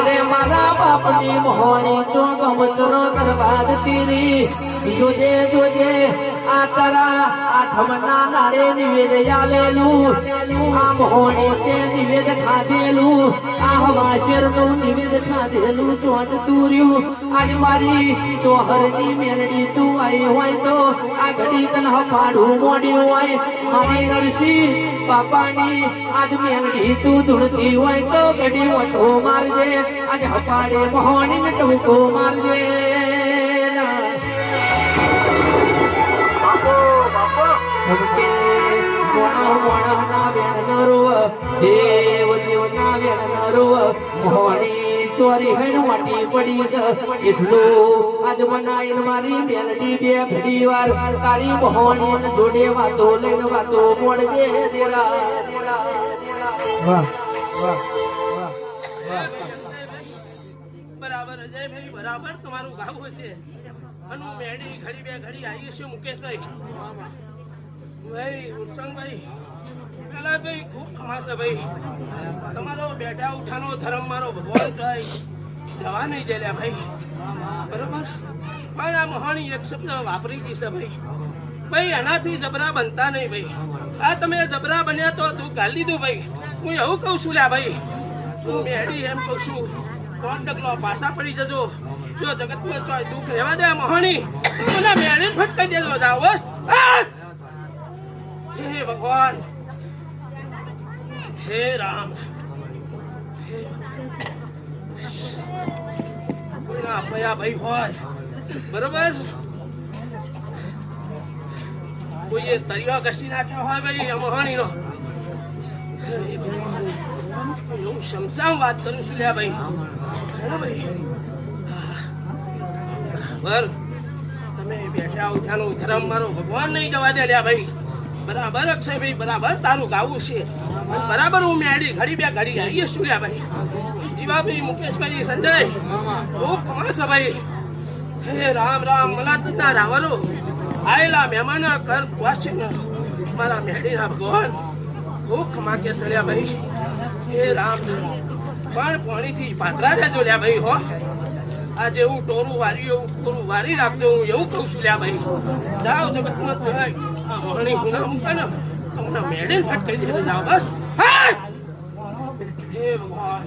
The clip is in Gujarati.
रे मारा बापनी मोहनी तो गमतरो करवाद तेरी जोजे जोजे आतरा आठमना नारे निवेद यालेलू आ मोहनी ते निवेद खादेलू आ हवाशर नो निवेद खादेलू चोज तूर्यू आज मारी चोहरनी मेलडी तू आई होय तो आ घड़ी तन हपाडू मोडी होय मारी नरसी बापानी आज मेलडी तू धुणती होय तो घड़ी वटो मारजे आज हपाडे मोहनी ने टुको मारजे सबके मोणा मोणा ना वेण नरुव देव देव ना वेण नरुव मोहनी ચોરી હેણ વાટી પડી છે એટલું આજ મનાઈન મારી મેલડી બે ઘડી વાર તારી મોહણી જોડે વાતો લઈને વાતો મોડજે દેરા વાહ વાહ બરાબર અજય ભાઈ બરાબર તમારું ગાવું હશે અનુ મેડી ઘડી બે ઘડી આવી છે મુકેશભાઈ ભાઈ ઉત્સંગભાઈ પેલા ભાઈ ખૂબ ખમાશે ભાઈ તમારો બેઠા ઉઠાનો ધર્મ મારો ભગવાન જાય જવા નહીં દેલ્યા ભાઈ બરોબર પણ આ મહાણી એક શબ્દ વાપરી દીશે ભાઈ ભાઈ આનાથી જબરા બનતા નહીં ભાઈ આ તમે જબરા બન્યા તો તું ગાલી દીધું ભાઈ હું એવું કહું છું લ્યા ભાઈ હું મેડી એમ કહું છું કોણ ડગલો પાછા પડી જજો જો જગતમાં ચોય દુઃખ રહેવા દે મહાણી મને મેળીને ફટકાઈ દેજો જાઓ બસ હે ભગવાન हे राम अपया भाई होय बरोबर कोई ये तरिया कसी नाख्यो होय भाई मोहनी नो હું શમશામ વાત કરું છું લ્યા ભાઈ ભાઈ બરાબર તમે બેઠા ઉઠાનો ધર્મ મારો ભગવાન નહીં જવા દે લ્યા ભાઈ બરાબર અક્ષય ભાઈ બરાબર તારું ગાવું છે બરાબર હું મેડી ઘડી બે ઘડી આવીએ શું લ્યા ભાઈ જીવાભાઈ મુકેશભાઈ સંજય ખૂબ ખમાશે ભાઈ હે રામ રામ मला તના રાવલો આયેલા મહેમાન કર ક્વેશ્ચન મારા મેડીના ભગવાન ખૂબ ખમા કે સળ્યા ભાઈ હે રામ પણ પાણીથી પાતરા રહેજો લ્યા ભાઈ હો આજે હું ટોરું વારી એવું ટોરું વારી રાખતો હું એવું કહું છું લ્યા ભાઈ જાઓ જગતમાં જાય આ મોહણી ગુના મૂકે ને તમને મેળે ફટકાઈ છે જાઓ બસ હે ભગવાન